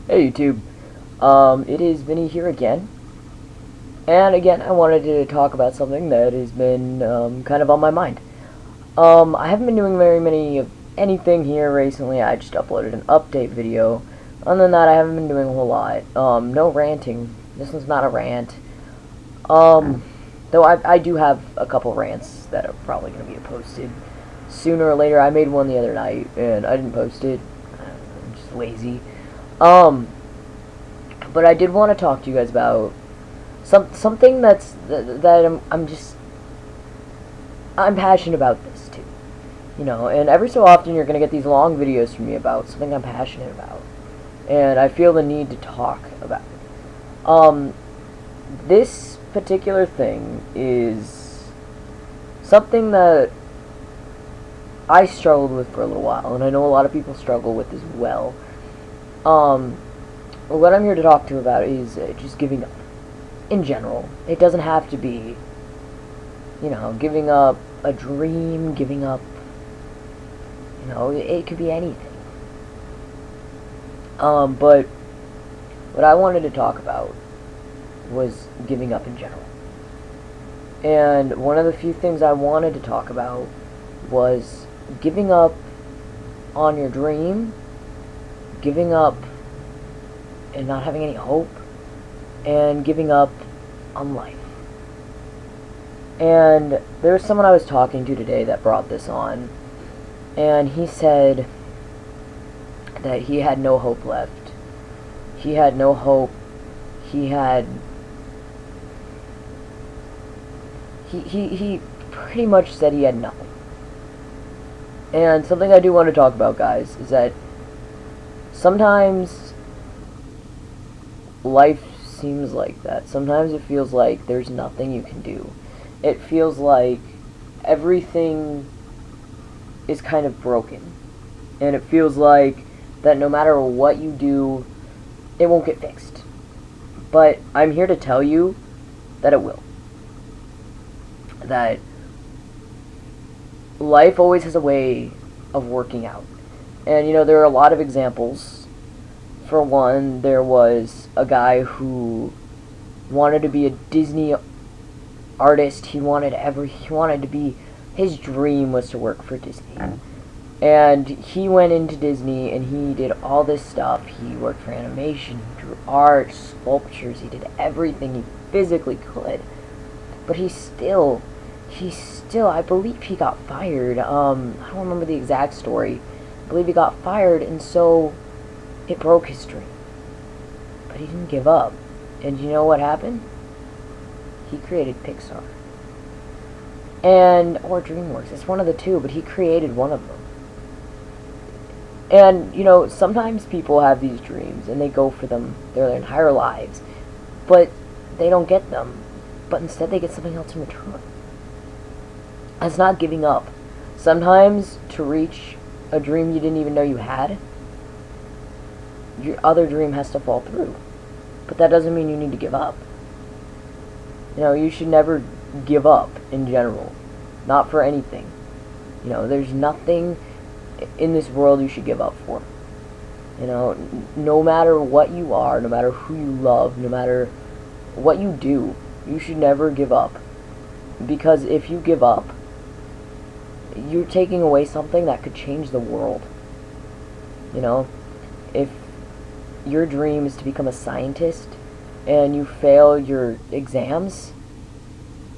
Hey YouTube, it is Vinny here again, and again I wanted to talk about something that has been kind of on my mind. I haven't been doing very many of anything here recently. I just uploaded an update video. Other than that, I haven't been doing a whole lot. No ranting. This one's not a rant. Though I do have a couple rants that are probably going to be posted sooner or later. I made one the other night and I didn't post it. I'm just lazy. Um, but I did want to talk to you guys about something that I'm passionate about this too. And every so often you're gonna get these long videos from me about something I'm passionate about, and I feel the need to talk about it. This particular thing is something that I struggled with for a little while, and I know a lot of people struggle with as well. What I'm here to talk to you about is just giving up. In general. It doesn't have to be, giving up a dream, giving up, it could be anything. But what I wanted to talk about was giving up in general. And one of the few things I wanted to talk about was giving up on your dream, giving up and not having any hope, and giving up on life. And there was someone I was talking to today that brought this on, and he said that he had no hope left. He had no hope. He pretty much said he had nothing. And something I do want to talk about, guys, is that sometimes life seems like that. Sometimes it feels like there's nothing you can do. It feels like everything is kind of broken. And it feels like that no matter what you do, it won't get fixed. But I'm here to tell you that it will. That life always has a way of working out. And there are a lot of examples. For one, there was a guy who wanted to be a Disney artist. He wanted to be, his dream was to work for Disney. And he went into Disney and he did all this stuff. He worked for animation, he drew art, sculptures, he did everything he physically could. But he still, I believe he got fired. I don't remember the exact story. I believe he got fired, and so it broke his dream. But he didn't give up. And you know what happened? He created Pixar. Or DreamWorks. It's one of the two, but he created one of them. And, sometimes people have these dreams, and they go for them their entire lives. But they don't get them. But instead they get something else in return. That's not giving up. Sometimes, to reach a dream you didn't even know you had, your other dream has to fall through. But that doesn't mean you need to give up. You should never give up in general. Not for anything. There's nothing in this world you should give up for. No matter what you are, no matter who you love, no matter what you do, you should never give up. Because if you give up, you're taking away something that could change the world. If your dream is to become a scientist and you fail your exams,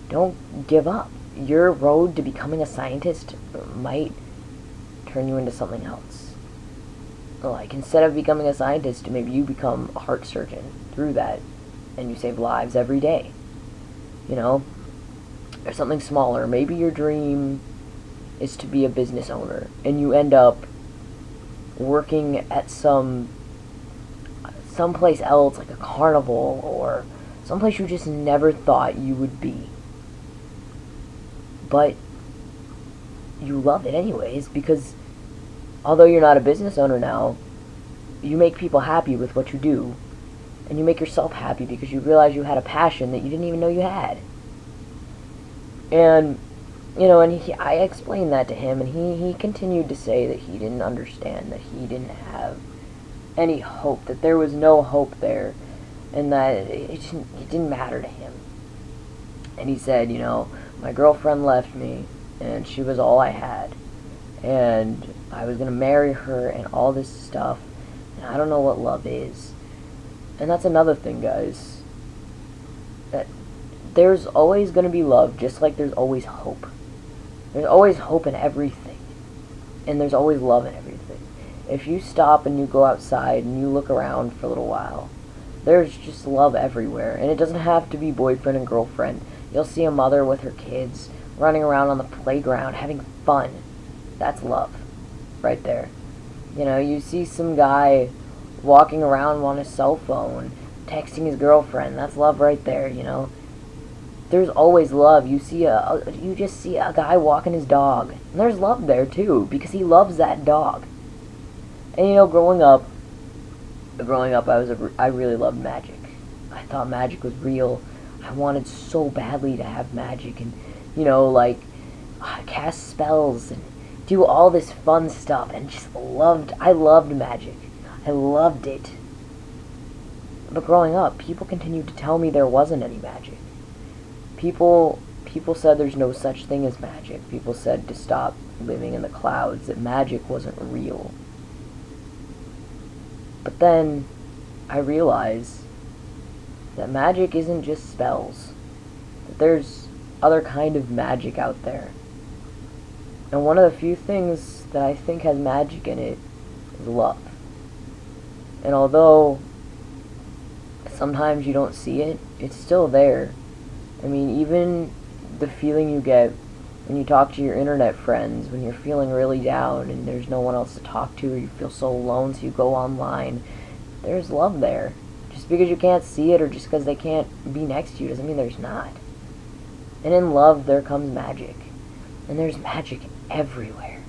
don't give up. Your road to becoming a scientist might turn you into something else. Like, instead of becoming a scientist, maybe you become a heart surgeon through that, and you save lives every day. Or something smaller. Maybe your dream is to be a business owner, and you end up working at someplace else, like a carnival, or someplace you just never thought you would be. But you love it anyways, because although you're not a business owner now, you make people happy with what you do, and you make yourself happy because you realize you had a passion that you didn't even know you had. And I explained that to him, and he continued to say that he didn't understand, that he didn't have any hope, that there was no hope there, and that it didn't matter to him. And he said, my girlfriend left me, and she was all I had, and I was going to marry her and all this stuff, and I don't know what love is. And that's another thing, guys, that there's always going to be love, just like there's always hope. There's always hope in everything, and there's always love in everything. If you stop and you go outside and you look around for a little while, there's just love everywhere, and it doesn't have to be boyfriend and girlfriend. You'll see a mother with her kids running around on the playground having fun. That's love right there. You see some guy walking around on his cell phone texting his girlfriend. That's love right there. There's always love. You just see a guy walking his dog, and there's love there too, because he loves that dog. And growing up I really loved magic. I thought magic was real. I wanted so badly to have magic, and cast spells and do all this fun stuff, and I loved magic. I loved it. But growing up, people continued to tell me there wasn't any magic. People said there's no such thing as magic. People said to stop living in the clouds, that magic wasn't real. But then I realized that magic isn't just spells. That there's other kind of magic out there. And one of the few things that I think has magic in it is love. And although sometimes you don't see it, it's still there. I mean, even the feeling you get when you talk to your internet friends, when you're feeling really down and there's no one else to talk to, or you feel so alone, so you go online, there's love there. Just because you can't see it, or just because they can't be next to you, doesn't mean there's not. And in love, there comes magic. And there's magic everywhere.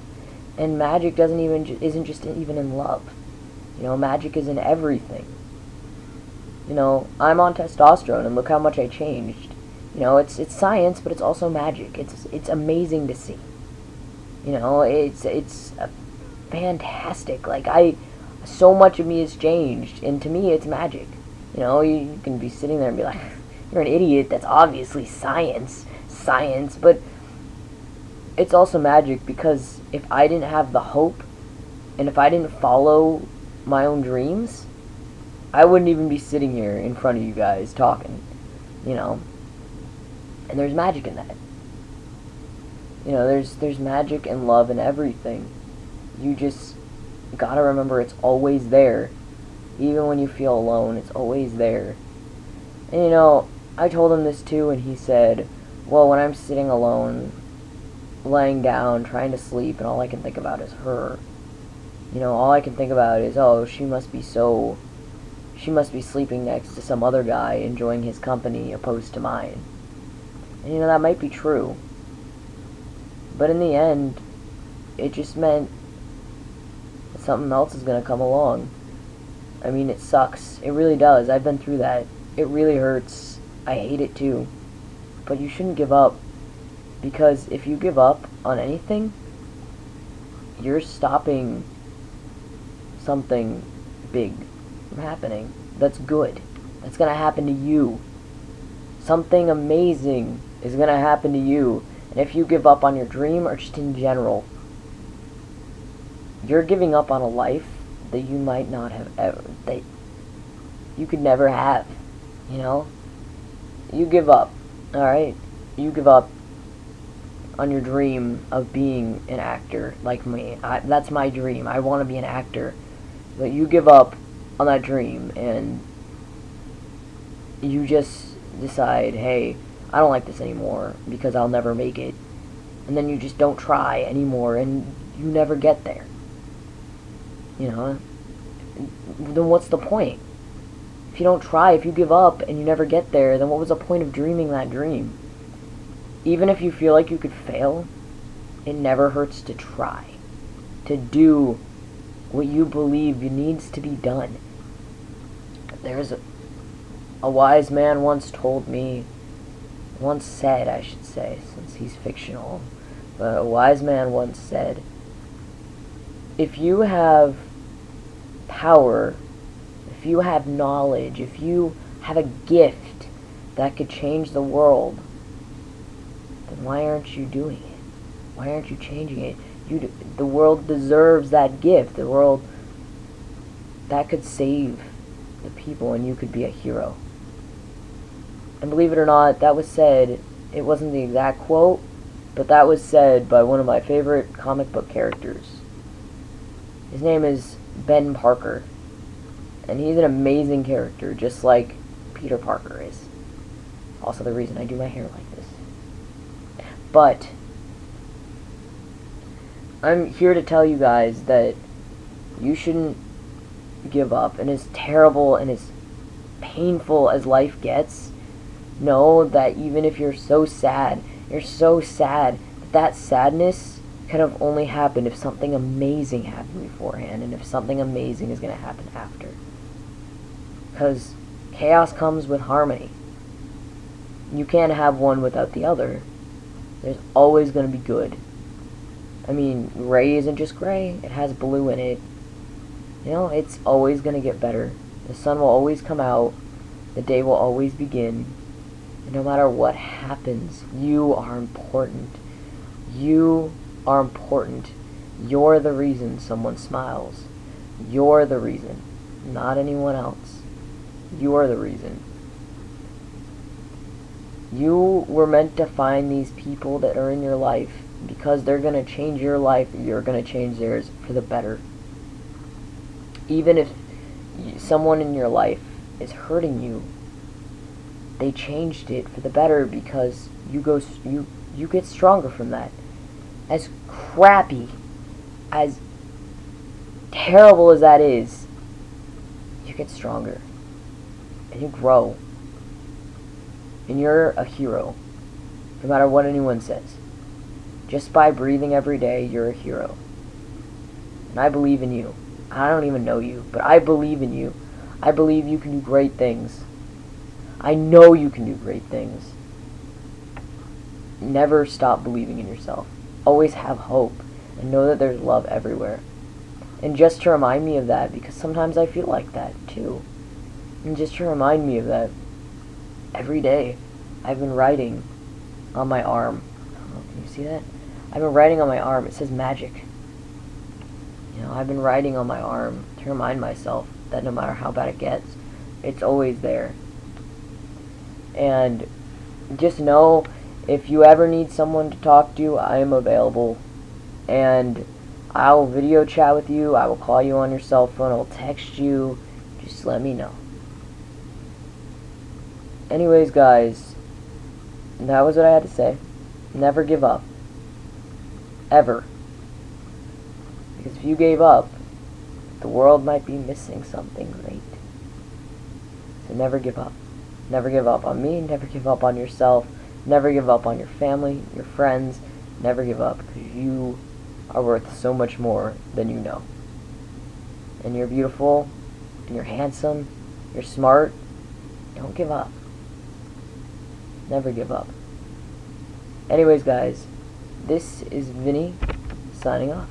And magic isn't just even in love. Magic is in everything. I'm on testosterone, and look how much I changed. It's science, but it's also magic. It's amazing to see. It's fantastic. So much of me has changed, and to me, it's magic. You can be sitting there and be like, you're an idiot. That's obviously science, but it's also magic, because if I didn't have the hope, and if I didn't follow my own dreams, I wouldn't even be sitting here in front of you guys talking. And there's magic in that. There's magic and love in everything. You just gotta remember it's always there. Even when you feel alone, it's always there. And I told him this too, and he said, well, when I'm sitting alone, laying down, trying to sleep, and all I can think about is her. All I can think about is, oh, she must be sleeping next to some other guy, enjoying his company opposed to mine. And that might be true. But in the end, it just meant that something else is going to come along. I mean, it sucks. It really does. I've been through that. It really hurts. I hate it too. But you shouldn't give up. Because if you give up on anything, you're stopping something big from happening. That's good. That's going to happen to you. Something amazing is going to happen to you. And if you give up on your dream, or just in general, you're giving up on a life that you might not have ever, that you could never have. You give up, alright? You give up on your dream of being an actor like me. That's my dream. I want to be an actor. But you give up on that dream, and you just decide, hey, I don't like this anymore because I'll never make it. And then you just don't try anymore, and you never get there. Then what's the point? If you don't try, if you give up and you never get there, then what was the point of dreaming that dream? Even if you feel like you could fail, it never hurts to try. To do what you believe needs to be done. There's a wise man once said, I should say, since he's fictional, but a wise man once said, if you have power, if you have knowledge, if you have a gift that could change the world, then why aren't you doing it? Why aren't you changing it? The world deserves that gift. The world that could save the people, and you could be a hero. And believe it or not, that was said, it wasn't the exact quote, but that was said by one of my favorite comic book characters. His name is Ben Parker, and he's an amazing character, just like Peter Parker is. Also the reason I do my hair like this. But I'm here to tell you guys that you shouldn't give up. And as terrible and as painful as life gets, know that even if you're so sad, that sadness could have only happened if something amazing happened beforehand, and if something amazing is going to happen after. Because chaos comes with harmony. You can't have one without the other. There's always going to be good. I mean, gray isn't just gray, it has blue in it. You know, it's always going to get better. The sun will always come out. The day will always begin. And no matter what happens, you are important. You are important. You're the reason someone smiles. You're the reason, not anyone else. You're the reason. You were meant to find these people that are in your life because they're going to change your life, you're going to change theirs for the better. Even if someone in your life is hurting you, they changed it for the better because you get stronger from that. As crappy, as terrible as that is, you get stronger. And you grow. And you're a hero, no matter what anyone says. Just by breathing every day, you're a hero. And I believe in you. I don't even know you, but I believe in you. I believe you can do great things. I know you can do great things. Never stop believing in yourself. Always have hope, and know that there's love everywhere. And just to remind me of that, because sometimes I feel like that too. And just to remind me of that, every day I've been writing on my arm. I don't know, can you see that? I've been writing on my arm. It says magic. You know, I've been writing on my arm to remind myself that no matter how bad it gets, it's always there. And just know, if you ever need someone to talk to, I am available. And I'll video chat with you. I will call you on your cell phone. I'll text you. Just let me know. Anyways, guys, that was what I had to say. Never give up. Ever. Because if you gave up, the world might be missing something great. So never give up. Never give up on me. Never give up on yourself. Never give up on your family, your friends. Never give up, because you are worth so much more than you know. And you're beautiful, and you're handsome, you're smart. Don't give up. Never give up. Anyways, guys, this is Vinny signing off.